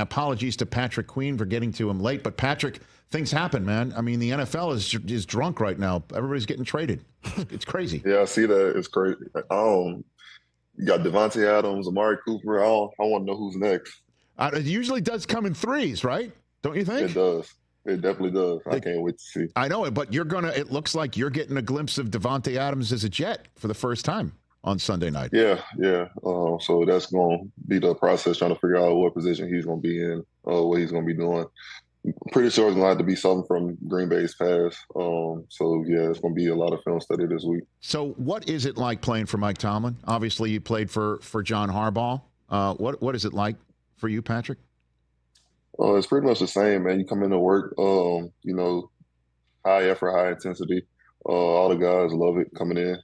My apologies to Patrick Queen for getting to him late. But, Patrick, things happen, man. I mean, the NFL is drunk right now. Everybody's getting traded. It's crazy. Yeah, I see that. It's crazy. You got Devontae Adams, Amari Cooper. I want to know who's next. It usually does come in threes, right? Don't you think? It does. It definitely does. I can't wait to see. I know it, but it looks like you're getting a glimpse of Devontae Adams as a Jet for the first time on Sunday night. Yeah. So that's going to be the process, trying to figure out what position he's going to be in, what he's going to be doing. I'm pretty sure it's going to have to be something from Green Bay's past. So, yeah, it's going to be a lot of film study this week. So what is it like playing for Mike Tomlin? Obviously, you played for John Harbaugh. What is it like for you, Patrick? It's pretty much the same, man. You come into work, high effort, high intensity. All the guys love it coming in.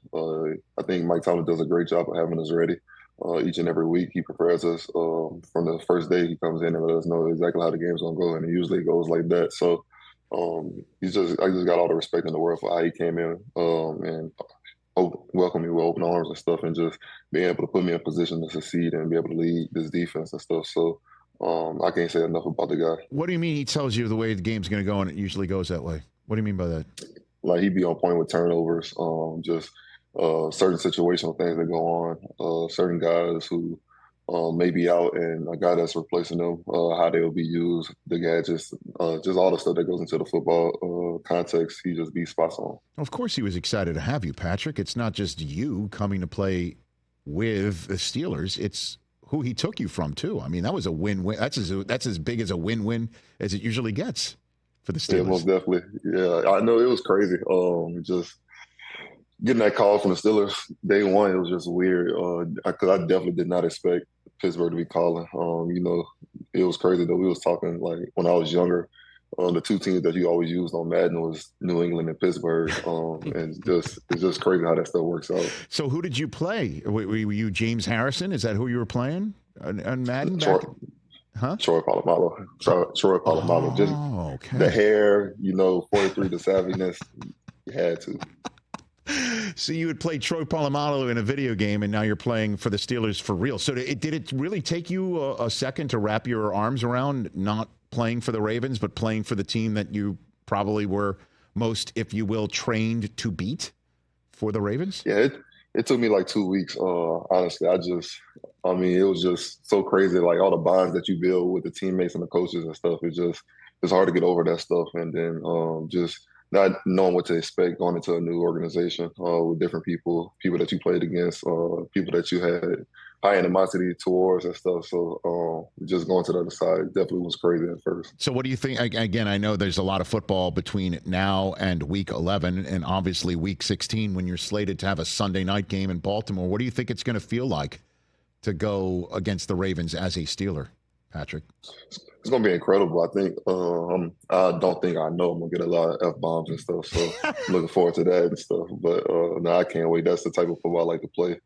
I think Mike Tomlin does a great job of having us ready each and every week. He prepares us from the first day he comes in and let us know exactly how the game's going to go, and it usually goes like that. So I just got all the respect in the world for how he came in and welcomed me with open arms and stuff, and just being able to put me in position to succeed and be able to lead this defense and stuff. So I can't say enough about the guy. What do you mean he tells you the way the game's going to go and it usually goes that way? What do you mean by that? Like, he'd be on point with turnovers, just certain situational things that go on, certain guys who may be out and a guy that's replacing them, how they'll be used, the gadgets, just all the stuff that goes into the football context. He just be spot on. Of course he was excited to have you, Patrick. It's not just you coming to play with the Steelers. It's who he took you from, too. I mean, that was a win-win. That's as big as a win-win as it usually gets for the Steelers. Yeah, most definitely. Yeah, I know it was crazy. Just getting that call from the Steelers day one, it was just weird. Because I definitely did not expect Pittsburgh to be calling. It was crazy though. We was talking like when I was younger. The two teams that you always used on Madden was New England and Pittsburgh, and it's just crazy how that stuff works out. So who did you play? Were you James Harrison? Is that who you were playing on Madden? Troy Polamalu. Troy Polamalu. Just okay. The hair, 43, the savviness. You had to. So you would play Troy Polamalu in a video game, and now you're playing for the Steelers for real. So did it really take you a second to wrap your arms around not playing for the Ravens, but playing for the team that you probably were most, if you will, trained to beat for the Ravens? Yeah, it took me like 2 weeks. Honestly, it was just so crazy. Like all the bonds that you build with the teammates and the coaches and stuff, it's hard to get over that stuff. And then just not knowing what to expect going into a new organization with different people that you played against, people that you had high animosity towards and stuff. So just going to the other side definitely was crazy at first. So what do you think? Again, I know there's a lot of football between now and week 11 and obviously week 16 when you're slated to have a Sunday night game in Baltimore. What do you think it's going to feel like to go against the Ravens as a Steeler, Patrick? It's going to be incredible. I think I don't think I know I'm going to get a lot of F-bombs and stuff. So I'm looking forward to that and stuff. But no, I can't wait. That's the type of football I like to play.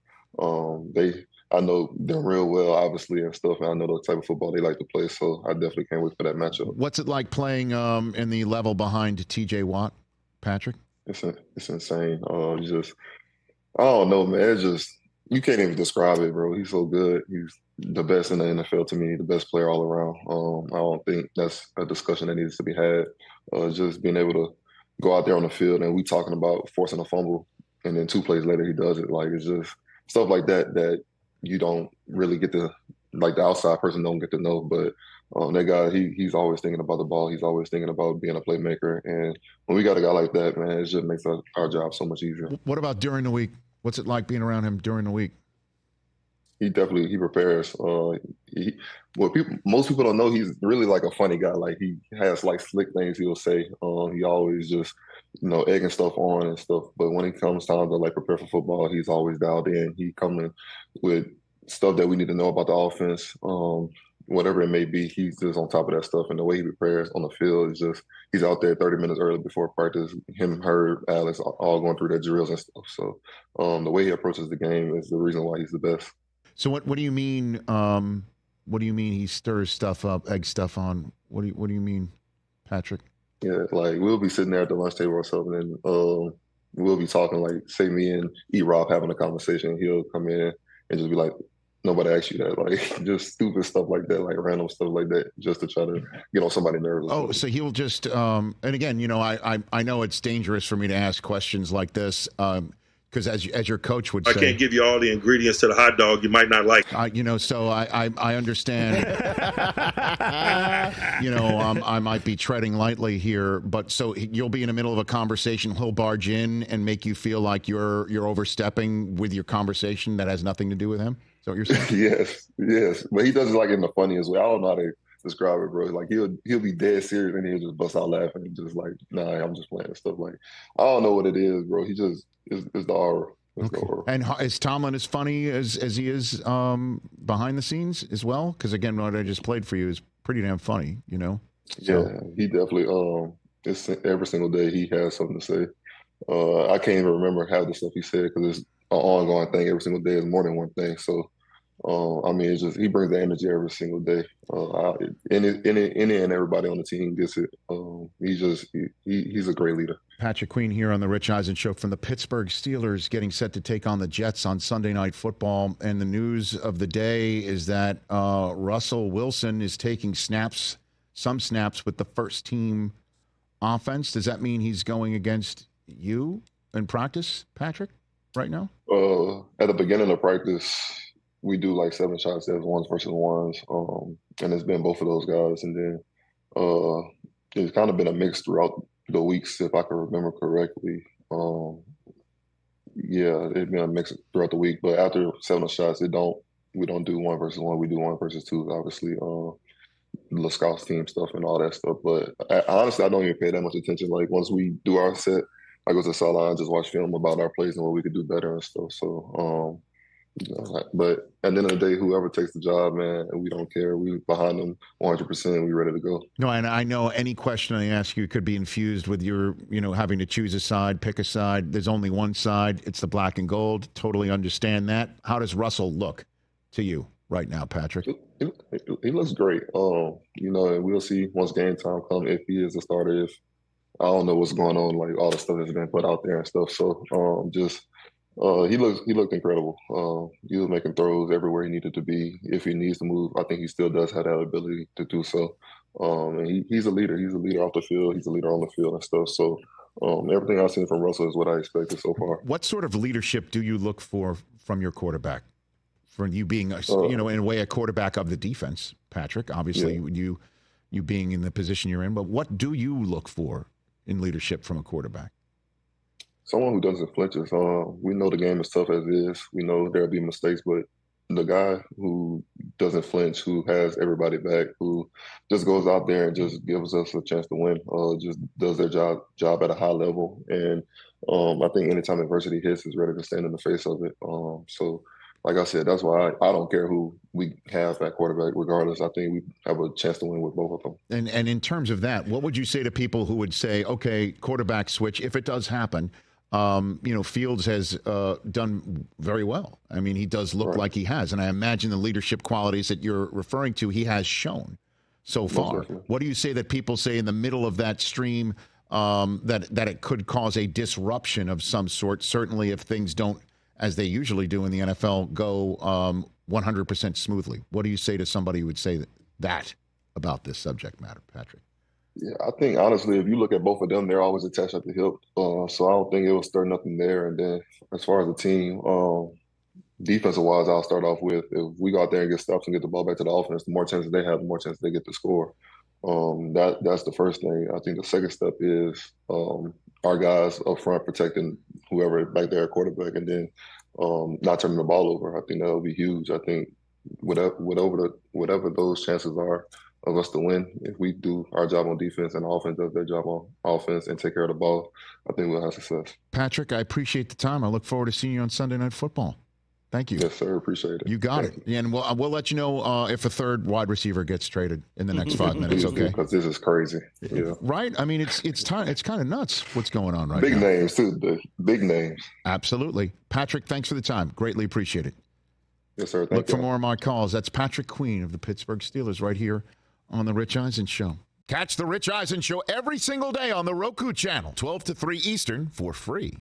I know them real well, obviously, and stuff. And I know the type of football they like to play. So I definitely can't wait for that matchup. What's it like playing in the level behind T.J. Watt, Patrick? It's insane. I don't know, man. It's just, you can't even describe it, bro. He's so good. He's the best in the NFL to me, the best player all around. I don't think that's a discussion that needs to be had. Just being able to go out there on the field, and we talking about forcing a fumble, and then 2 plays later he does it. Like, it's just stuff like that you don't really get to, like, the outside person don't get to know. But that guy, he's always thinking about the ball. He's always thinking about being a playmaker. And when we got a guy like that, man, it just makes our job so much easier. What about during the week? What's it like being around him during the week? He prepares. Most people don't know, he's really like a funny guy. Like, he has like slick things he'll say. He always just, egging stuff on and stuff. But when it comes time to like prepare for football, he's always dialed in. He coming with stuff that we need to know about the offense. Whatever it may be, he's just on top of that stuff. And the way he prepares on the field is just, he's out there 30 minutes early before practice. Him, Herb, Alex, all going through their drills and stuff. So the way he approaches the game is the reason why he's the best. So what do you mean? What do you mean he stirs stuff up, egg stuff on? What do you mean, Patrick? Yeah, like, we'll be sitting there at the lunch table or something, and we'll be talking, like, say me and E-Rob having a conversation. He'll come in and just be like, nobody asks you that. Like just stupid stuff like that, like random stuff like that, just to try to get on somebody's nerves. Oh, so he'll just and again, you know, I know it's dangerous for me to ask questions like this. Because as your coach would say, I can't give you all the ingredients to the hot dog. You might not like. You know, so I understand. You know, I might be treading lightly here, but so you'll be in the middle of a conversation. He'll barge in and make you feel like you're overstepping with your conversation that has nothing to do with him. Is that what you're saying? Yes, but he does it like in the funniest way. I don't know how to describe it, bro. Like he'll be dead serious and he'll just bust out laughing and just like, nah, I'm just playing and stuff. Like I don't know what it is, bro. He just is the aura. Okay. And is Tomlin as funny as he is behind the scenes as well? Because again, what I just played for you is pretty damn funny, you know. So. Yeah, he definitely. It's every single day he has something to say. I can't even remember half the stuff he said because it's an ongoing thing. Every single day is more than one thing. So. I mean, it's just he brings the energy every single day. Any and everybody on the team gets it. He's a great leader. Patrick Queen here on the Rich Eisen Show from the Pittsburgh Steelers, getting set to take on the Jets on Sunday Night Football. And the news of the day is that Russell Wilson is taking some snaps with the first team offense. Does that mean he's going against you in practice, Patrick, right now? At the beginning of practice, we do like 7 shots as ones versus ones, and it's been both of those guys. And then it's kind of been a mix throughout the weeks, if I can remember correctly. Yeah, it's been a mix throughout the week. But after 7 shots, we don't do 1 versus 1. We do 1 versus 2, obviously. Scout's team stuff and all that stuff. But honestly, I don't even pay that much attention. Like once we do our set, I go to the sideline, just watch film about our plays and what we could do better and stuff. So. But at the end of the day, whoever takes the job, man, we don't care. We behind them 100%. We ready to go. No, and I know any question I ask you could be infused with your, you know, having to choose a side, pick a side. There's only one side. It's the black and gold. Totally understand that. How does Russell look to you right now, Patrick? He looks great. You know, and we'll see once game time comes if he is a starter. If I don't know what's going on, like all the stuff that's been put out there and stuff. So he looked incredible. He was making throws everywhere he needed to be. If he needs to move, I think he still does have that ability to do so. And he's a leader. He's a leader off the field. He's a leader on the field and stuff. So everything I've seen from Russell is what I expected so far. What sort of leadership do you look for from your quarterback? From you being, you know, in a way, a quarterback of the defense, Patrick. Obviously, you being in the position you're in. But what do you look for in leadership from a quarterback? Someone who doesn't flinch us. We know the game is tough as is. We know there'll be mistakes, but the guy who doesn't flinch, who has everybody back, who just goes out there and just gives us a chance to win, just does their job at a high level. And I think anytime adversity hits, is ready to stand in the face of it. So, like I said, that's why I don't care who we have at quarterback, regardless. I think we have a chance to win with both of them. And in terms of that, what would you say to people who would say, okay, quarterback switch, if it does happen? You know, Fields has done very well. I mean, he does look like he has. And I imagine the leadership qualities that you're referring to, he has shown so far. What do you say that people say in the middle of that stream that it could cause a disruption of some sort, certainly if things don't, as they usually do in the NFL, go 100% smoothly? What do you say to somebody who would say that about this subject matter, Patrick? Yeah, I think honestly, if you look at both of them, they're always attached at the hip. So I don't think it will stir nothing there. And then as far as the team, defensive wise, I'll start off with if we go out there and get stops and get the ball back to the offense, the more chances they have, the more chances they get to score. That's the first thing. I think the second step is our guys up front protecting whoever back there at quarterback, and then not turning the ball over. I think that would be huge. I think whatever those chances are of us to win, if we do our job on defense and the offense does their job on offense and take care of the ball, I think we'll have success. Patrick, I appreciate the time. I look forward to seeing you on Sunday Night Football. Thank you. Yes, sir. Appreciate it. You got it. And we'll let you know if a third wide receiver gets traded in the next 5 minutes. Okay? Because this is crazy. Yeah. Right? I mean, it's kind of nuts what's going on right now. Big now. Names too. Big names. Absolutely. Patrick, thanks for the time. Greatly appreciate it. Yes, sir. Look for more of my calls. That's Patrick Queen of the Pittsburgh Steelers right here on the Rich Eisen Show. Catch the Rich Eisen Show every single day on the Roku Channel, 12 to 3 Eastern, for free.